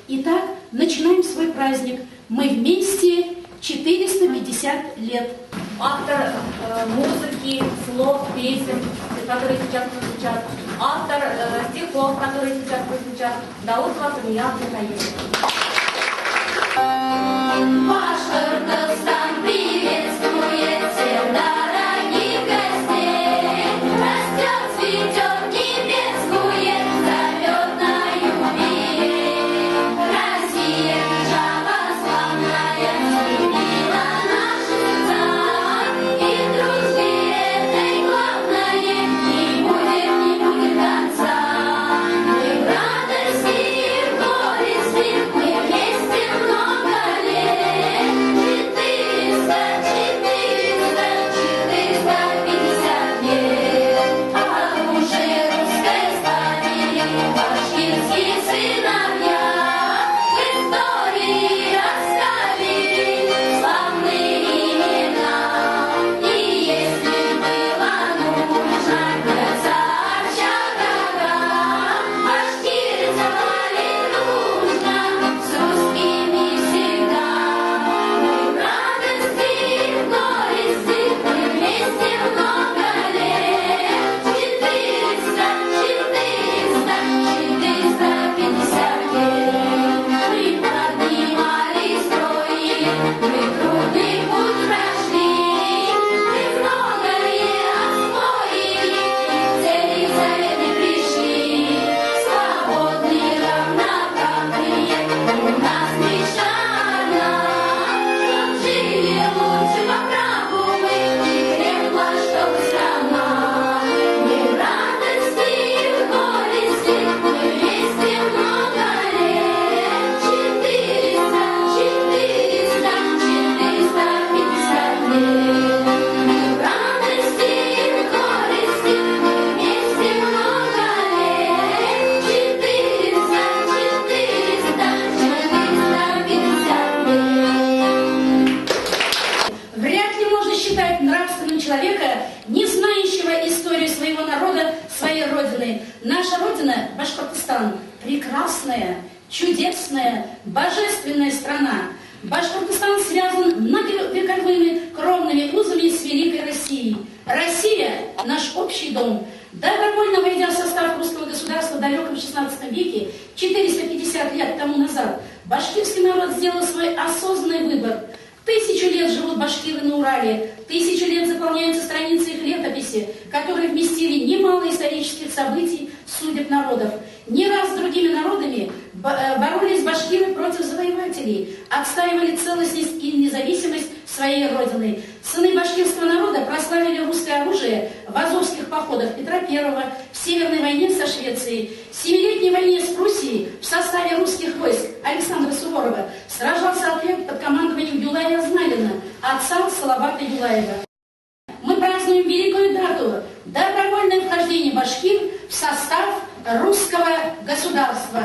Итак, начинаем свой праздник. Мы вместе 450 лет. Автор музыки, слов, песен, которые сейчас прозвучат. Автор стихов, которые сейчас прозвучат. Даутова Фания Михаиловна. Башкортостан приветствует всех дорогих гостей. Растет, цветет, небескует, зовет на юбилей. Россия, держава славная, слюбила наши сердца. И дружбы этой главное не будет конца. Мы в радости и в горести, мы вместе много лет. 450 лет. А уже русской стали башкирские сыновья. В истории оставили славные имена. И если было нужно гнаться общага, башкиры совали дружно с русскими всегда. Мы в радости и в горести, мы вместе много лет. 450 лет. Мы поднимали строи, мы трудный путь прошли. Мы многое освоили, цели заветы пришли. Свободные, равноправные, у нас мечта одна. Чтоб жили лучше по праву мы, и крепла, чтоб страна. Мы в радости и в горести, мы вместе много лет. 450 лет. Мы в радости и в горести, мы вместе много лет. 450 лет. Вряд ли можно считать нравственным человека, не знающего историю своего народа, своей родины. Наша родина, Башкортостан, прекрасная, чудесная, божественная страна. Башкортостан связан многовековыми кровными узами с Великой Россией. Россия – наш общий дом. Добровольно войдя в состав русского государства в далеком XVI веке, 450 лет тому назад, башкирский народ сделал свой осознанный выбор. 1000 лет живут башкиры на Урале, 1000 лет заполняются страницы их летописи, которые вместили немало исторических событий, судеб народов. Не раз с другими народами боролись башкиры против завоевателей, отстаивали целостность и независимость своей родины. Сыны башкирского народа прославили русское оружие в азовских походах Петра I, в Северной войне со Швецией, в Семилетней войне с Пруссией в составе русских войск Александра Суворова сражался отряд под командованием Юлая Знамена, отца Салавата Юлаева. Мы празднуем великую дату – добровольное вхождение башкир в состав русского государства.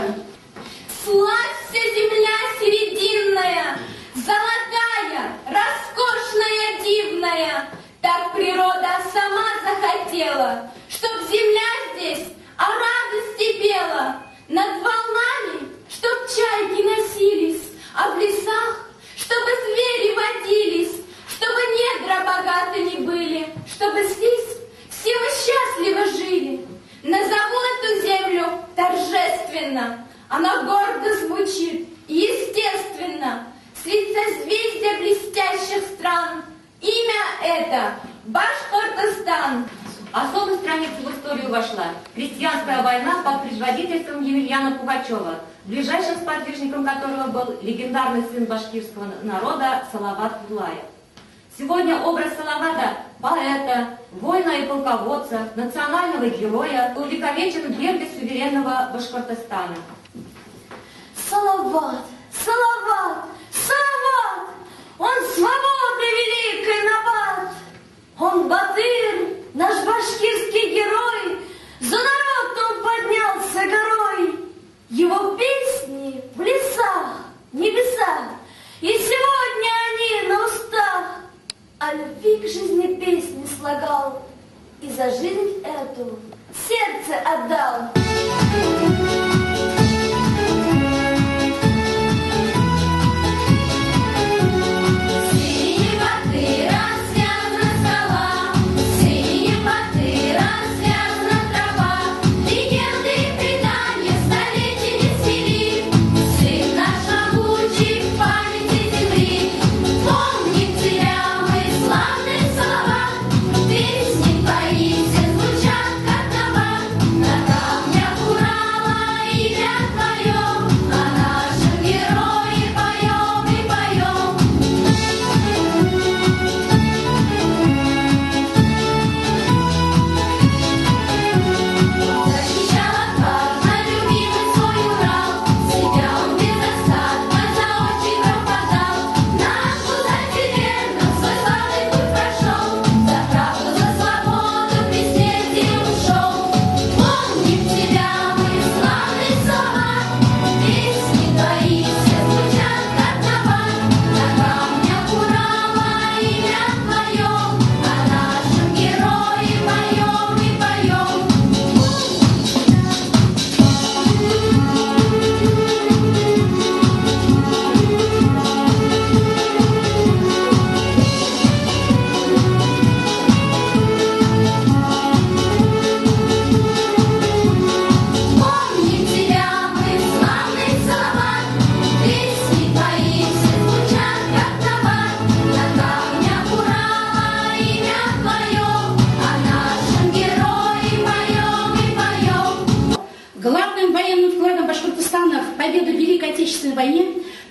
Славься, земля серединная, золотая, роскошная, дивная. Так природа сама захотела, чтоб земля здесь о радости пела. Над волнами, чтоб чайки носились, а в лесах, чтобы звери водились, чтобы недра богаты не были, чтобы здесь все мы счастливо жили. Назову эту землю торжественно, она гордо звучит, естественно, среди созвездия блестящих стран. Имя это Башкортостан. Особой страницей в историю вошла крестьянская война под предводительством Емельяна Пугачева, ближайшим сподвижником которого был легендарный сын башкирского народа Салават Юлаев. Сегодня образ Салавата, поэта, воина и полководца, национального героя, увековечен в гербе суверенного Башкортостана. Салават, Салават, Салават! Он свободы великой набат! Он батыр, наш башкирский герой, за народ он поднялся горой. Его песни в лесах, небесах, и сегодня они на устах. О любви к жизни песни слагал, и за жизнь эту сердце отдал. Отечественной войне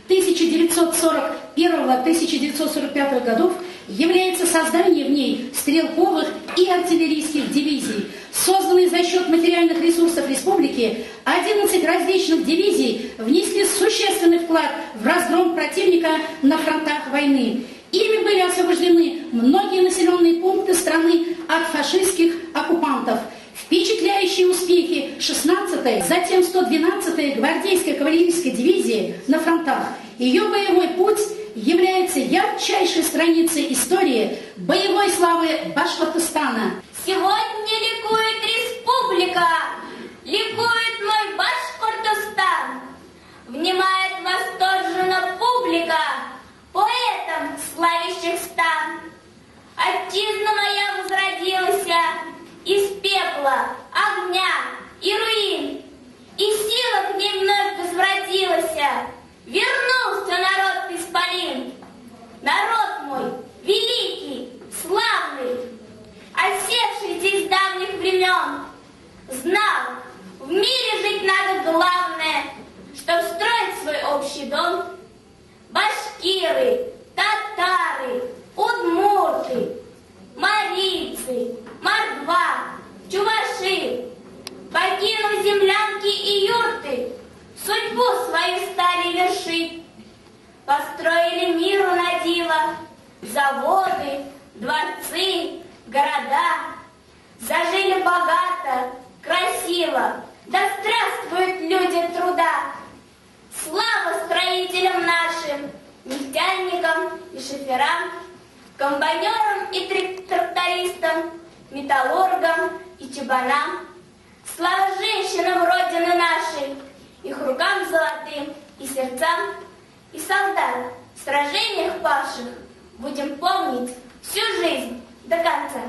1941-1945 годов является создание в ней стрелковых и артиллерийских дивизий. Созданные за счет материальных ресурсов республики, 11 различных дивизий внесли существенный вклад в разгром противника на фронтах войны. Ими были освобождены многие населенные пункты страны от фашистских оккупантов. Впечатляющие успехи 16-й, затем 112-й гвардейской кавалерийской дивизии на фронтах. Ее боевой путь является ярчайшей страницей истории боевой славы Башкортостана. Сегодня ликует республика, ликует мой Башкортостан. Внимает восторженно публика, поэтам славящих стан. Отчизна моя возродилась из пепла, огня и руин, и сила к ней вновь возвратилась. Вернулся народ исполин, народ мой великий, славный, осевший здесь с давних времен, знал, в мире жить надо главное, чтоб строить свой общий дом. Башкиры, татары, удмурты, марийцы, мордва, чуваши, покинув землянки и юрты, судьбу свою стали вершить. Построили миру на диво заводы, дворцы, города. Зажили богато, красиво, да здравствуют люди труда. Слава строителям нашим, нефтяникам и шоферам, комбайнерам и трактористам, металлургам и чабанам. Слава женщинам Родины нашей, их рукам золотым и сердцам. И солдат в сражениях павших будем помнить всю жизнь до конца.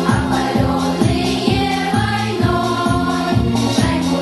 Опаленные войной, шайку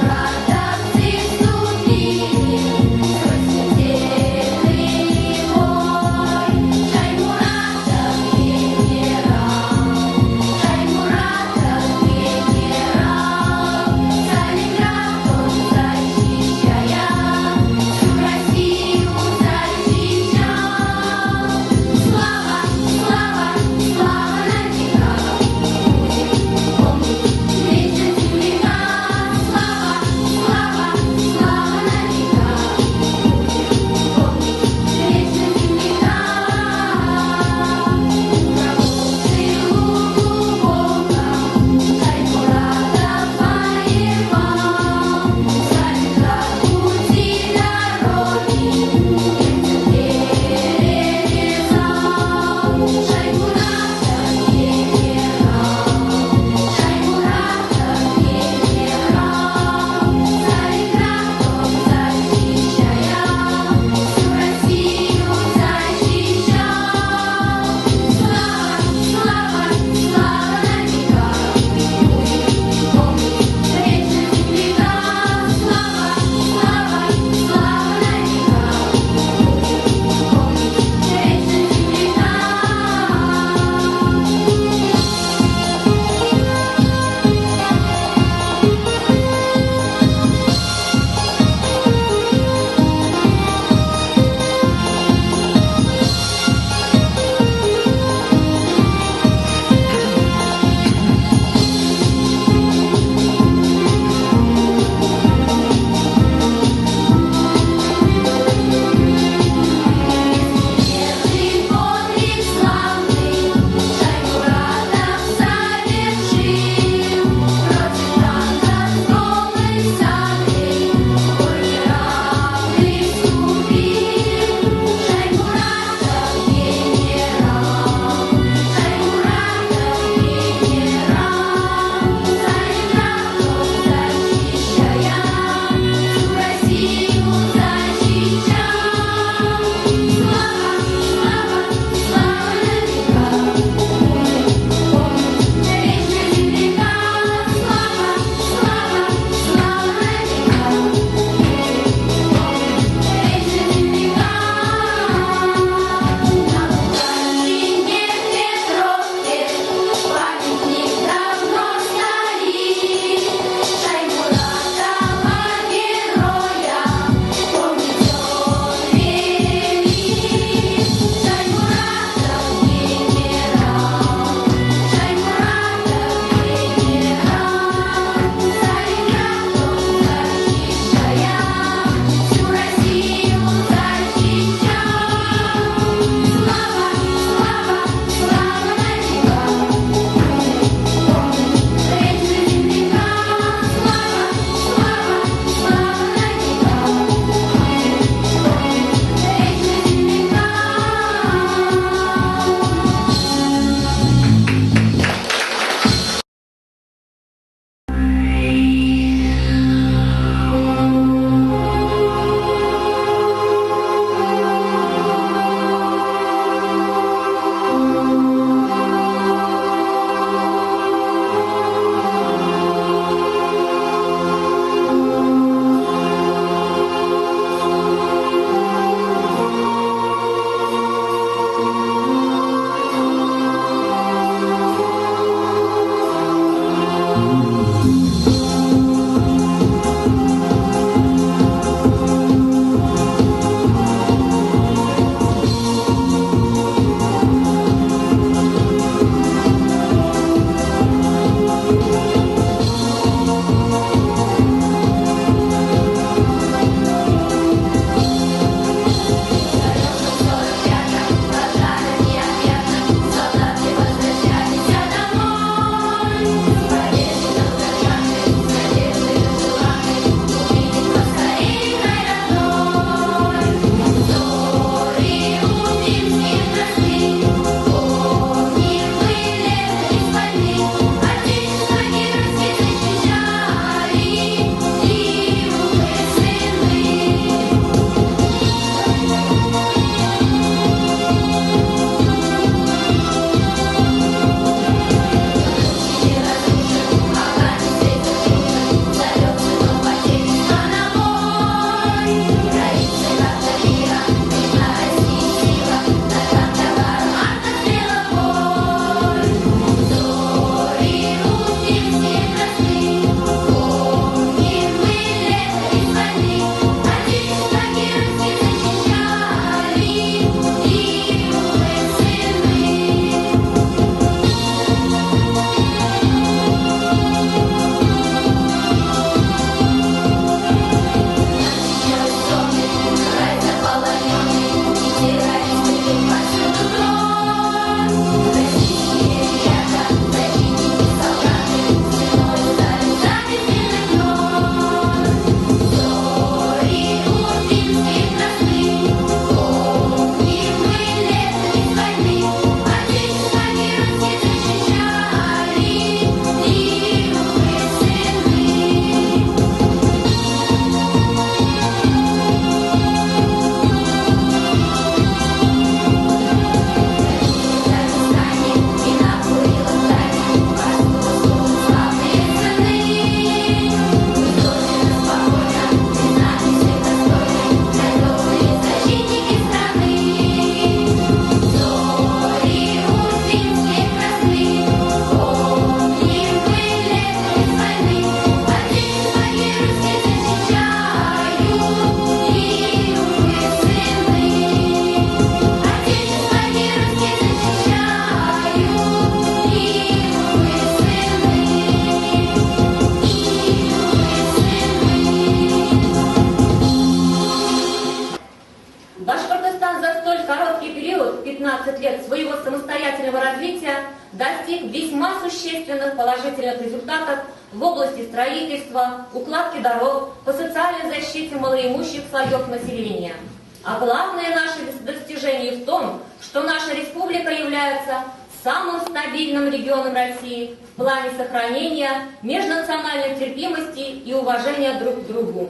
Башкортостан за столь короткий период, 15 лет своего самостоятельного развития, достиг весьма существенных положительных результатов в области строительства, укладки дорог, по социальной защите малоимущих слоев населения. А главное наше достижение в том, что наша республика является самым стабильным регионом России в плане сохранения межнациональной терпимости и уважения друг к другу.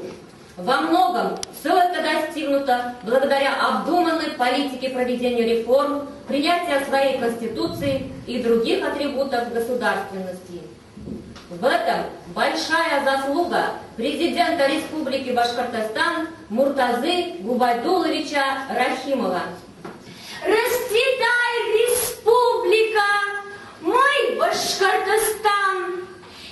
Во многом все это достигнуто благодаря обдуманной политике проведения реформ, принятия своей Конституции и других атрибутов государственности. В этом большая заслуга президента Республики Башкортостан Муртазы Губайдуловича Рахимова. Расцветай, республика, мой Башкортостан!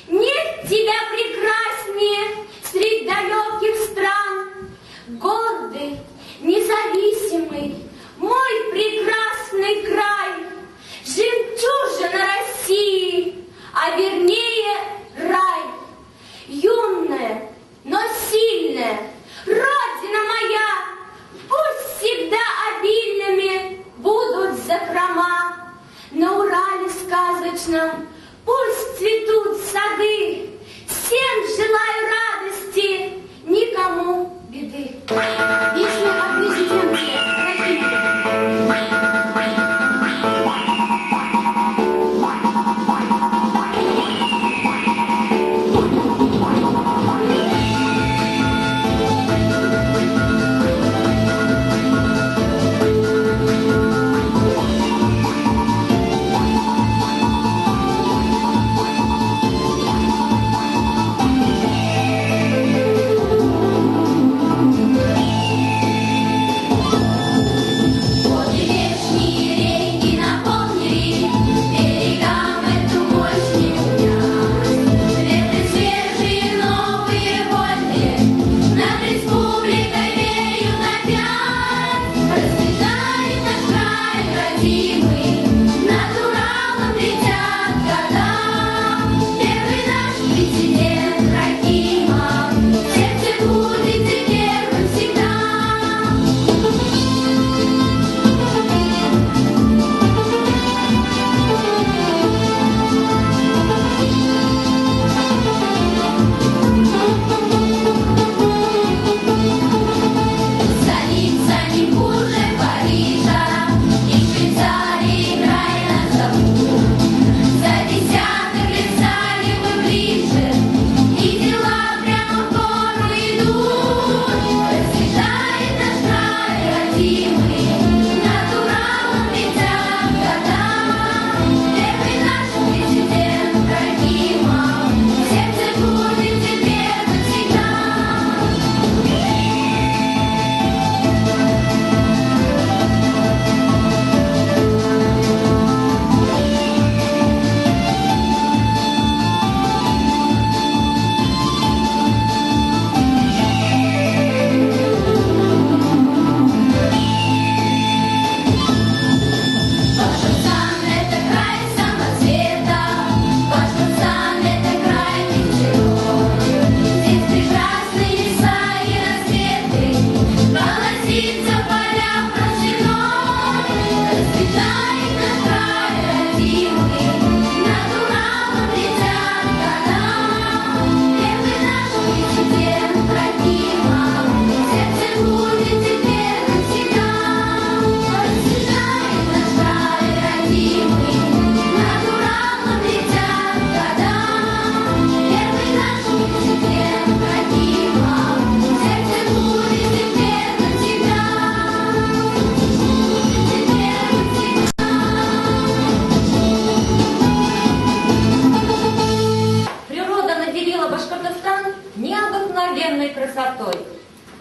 Нет тебя прекраснее средь далеких стран. Гордый, независимый, мой прекрасный край, жемчужина России, а вернее рай. Юная, но сильная Родина моя, пусть всегда обильными будут закрома. На Урале сказочном пусть цветут сады. Всем желаю радости, никому беды. Песня о президенте Рахимове.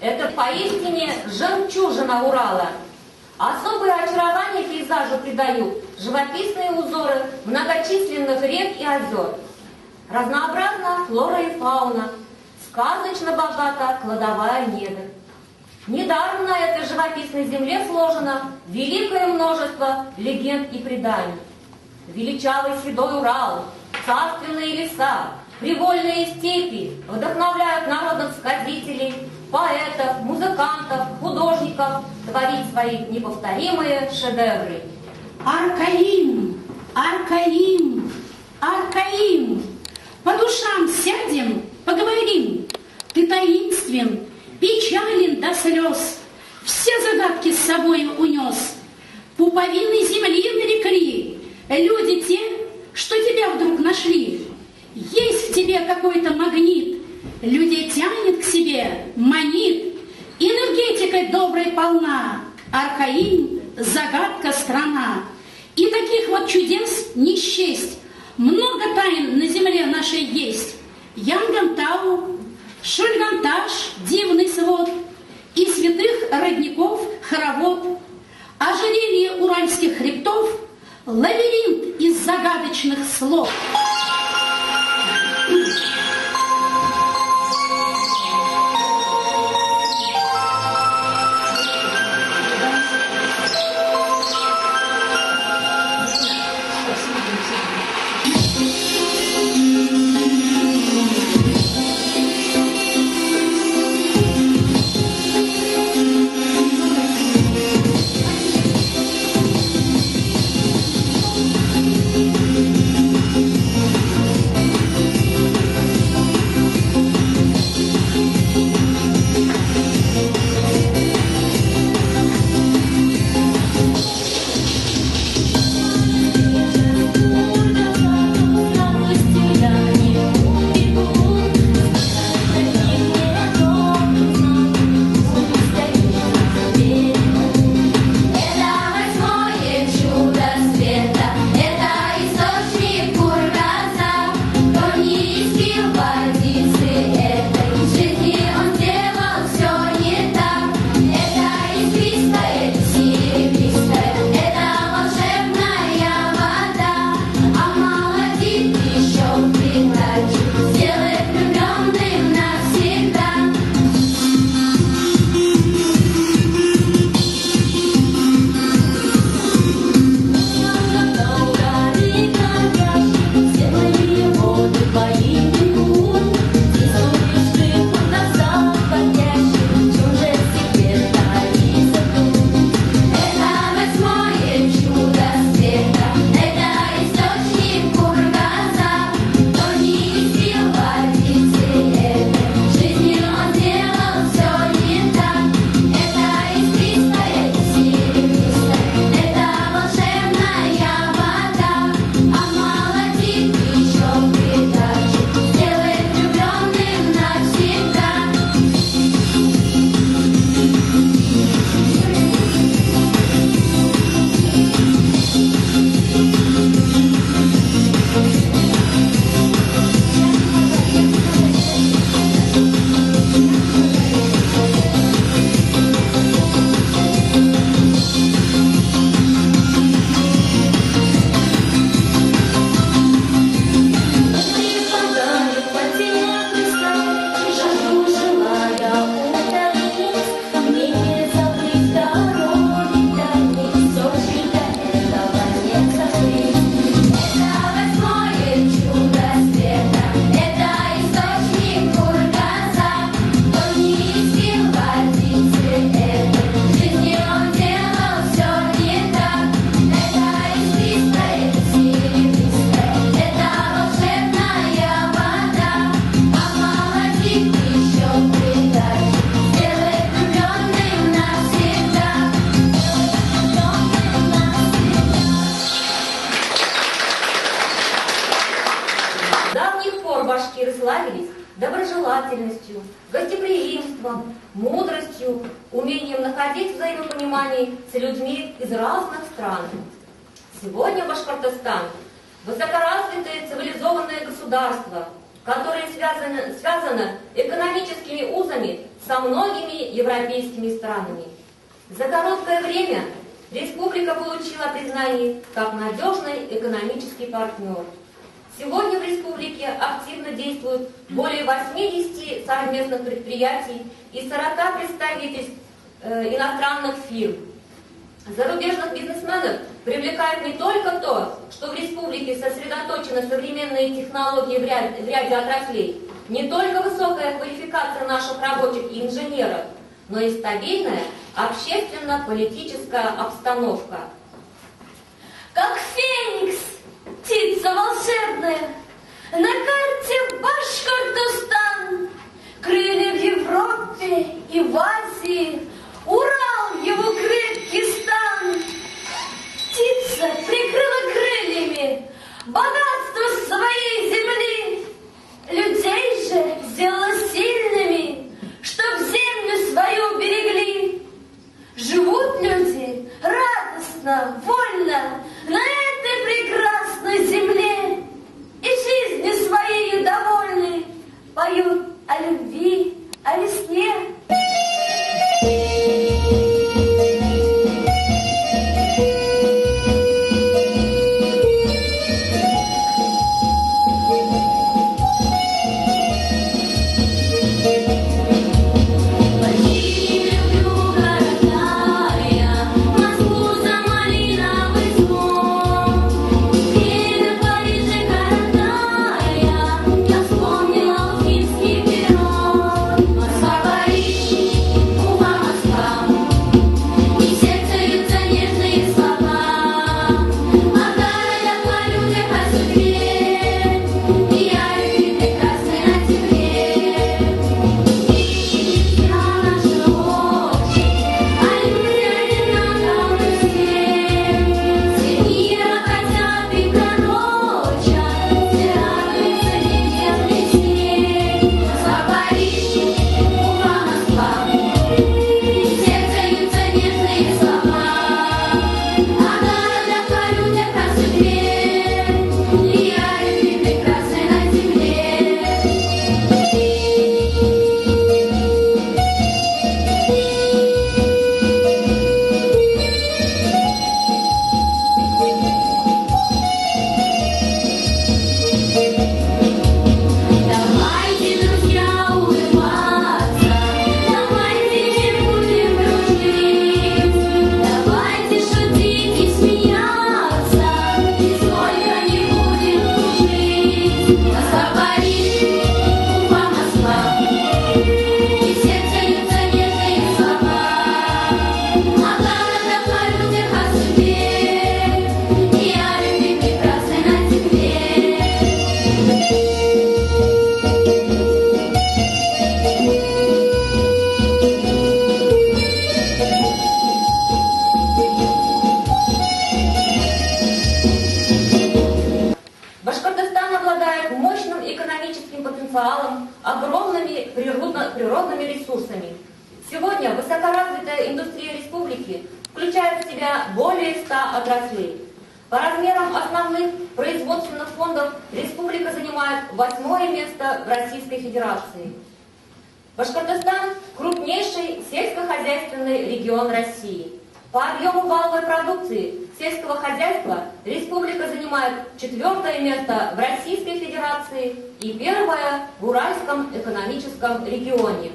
Это поистине жемчужина Урала. Особое очарование пейзажу придают живописные узоры многочисленных рек и озер. Разнообразна флора и фауна, сказочно богата кладовая недр. Недаром на этой живописной земле сложено великое множество легенд и преданий. Величавый седой Урал, царственные леса, привольные степи вдохновляют народных сказителей, поэтов, музыкантов, художников творить свои неповторимые шедевры. Аркаим, Аркаим, Аркаим, по душам сядем, поговорим. Ты таинствен, печален до слез, все загадки с собой унес. Пуповины земли нарекли люди те, что тебя вдруг нашли. Есть в тебе какой-то магнит, людей тянет к себе, манит. Энергетикой доброй полна, Аркаим — загадка страна. И таких вот чудес не счесть, много тайн на земле нашей есть. Янгантау, Шульганташ, дивный свод, и святых родников хоровод. Ожерелье уральских хребтов, лабиринт из загадочных слов. башкиры славились доброжелательностью, гостеприимством, мудростью, умением находить взаимопонимание с людьми из разных стран. Сегодня Башкортостан – высокоразвитое цивилизованное государство, которое связано экономическими узами со многими европейскими странами. За короткое время республика получила признание как надежный экономический партнер. Сегодня в республике активно действуют более 80 совместных предприятий и 40 представительств иностранных фирм. Зарубежных бизнесменов привлекает не только то, что в республике сосредоточены современные технологии в ряде отраслей, не только высокая квалификация наших рабочих и инженеров, но и стабильная общественно-политическая обстановка. Как феникс, птица волшебная, на карте Башкортостан, крылья в Европе и в Азии, Урал его крепкий стан. Птица прикрыла крыльями богатство своей земли, людей же сделала сильными, чтоб землю свою берегли. Живут люди радостно, вольно на этой прекрасной земле и жизнью своей довольны, поют о любви, о весне. огромными природными ресурсами. Сегодня высокоразвитая индустрия республики включает в себя более 100 отраслей. По размерам основных производственных фондов республика занимает 8-е место в Российской Федерации. Башкортостан – крупнейший сельскохозяйственный регион России. По объему валовой продукции сельского хозяйства республика занимает 4-е место в Российской Федерации и 1-е в Уральском экономическом регионе.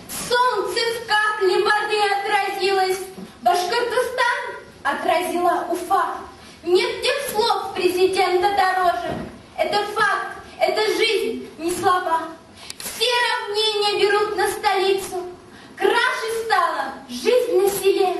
Солнце в капле воды отразилось, Башкортостан отразила Уфа. Нет тех слов президента дороже. Это факт, это жизнь, не слова. Все равнения берут на столицу. Краше стала жизнь на селе.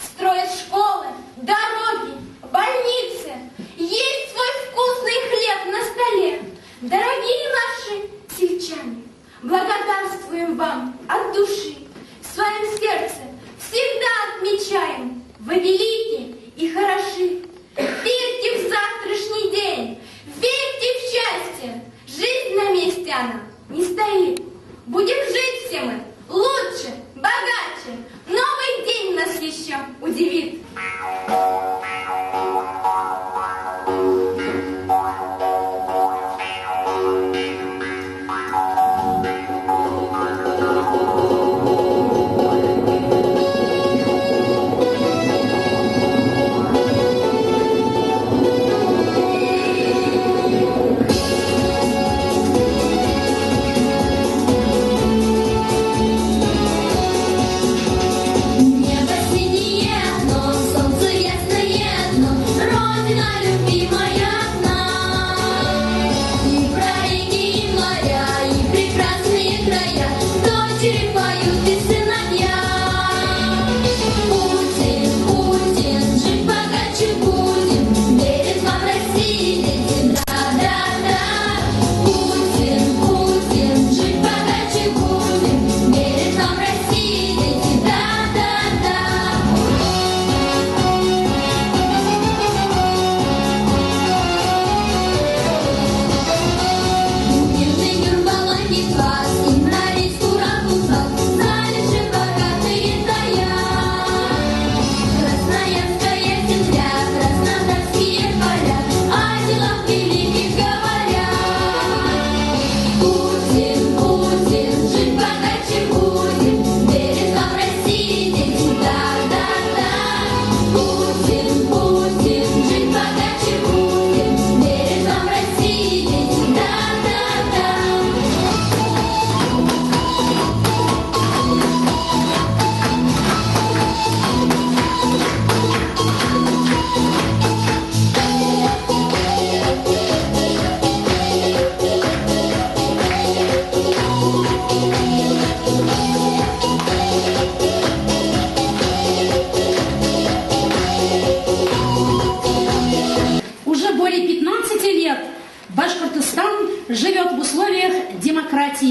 Строят школы, дороги, больницы. Есть свой вкусный хлеб на столе. Дорогие наши сельчане, благодарствуем вам от души. В своем сердце всегда отмечаем: вы велики и хороши. Верьте в завтрашний день, верьте в счастье. Жизнь на месте она не стоит. Будем жить все мы лучше, богаче. Новый день нас еще удивит.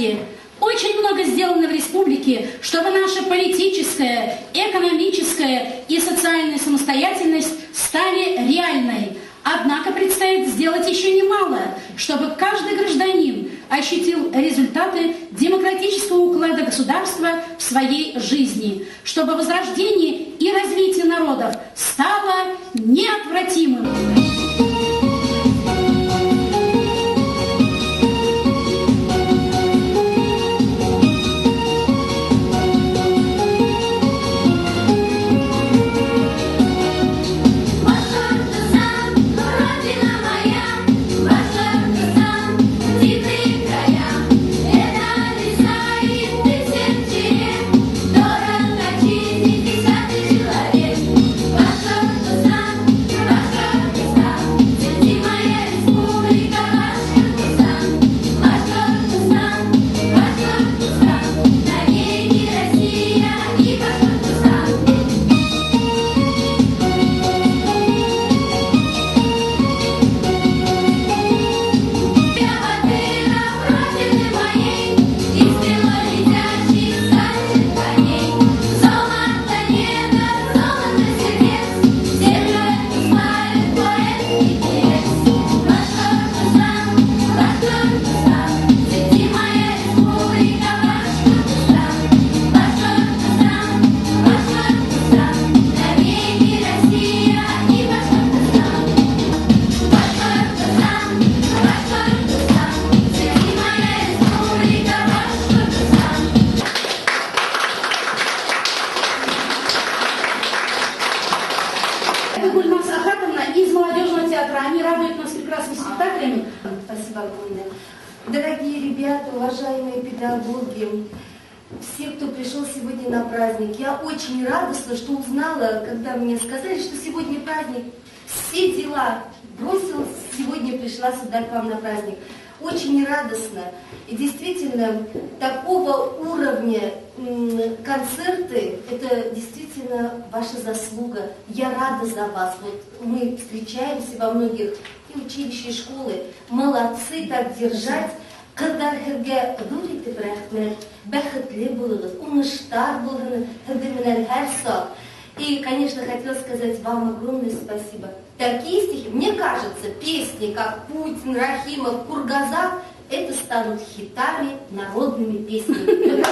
народе. Очень много сделано в республике, чтобы наша политическая, экономическая и социальная самостоятельность стали реальной. Однако предстоит сделать еще немало, чтобы каждый гражданин ощутил результаты демократического уклада государства в своей жизни, чтобы возрождение и развитие народов стало неотвратимым. Из молодежного театра. Они радуют нас прекрасными спектаклями. Спасибо огромное. Дорогие ребята, уважаемые педагоги, все, кто пришел сегодня на праздник, я очень радостна, что узнала, когда мне сказали, что сегодня праздник, все дела бросила, сегодня пришла сюда к вам на праздник. Очень радостно. И действительно, такого уровня концерты, это действительно ваша заслуга. Я рада за вас. Вот мы встречаемся во многих и училища, и школы. Молодцы так держать. Кызларга гүрите брахмет, бәхетле булыгыз, уңыштар булганы, хәзер менән һәр сак. И, конечно, хотела сказать вам огромное спасибо. Такие стихи, мне кажется, песни, как Путин, Рахимов, Кургазак, это станут хитами, народными песнями.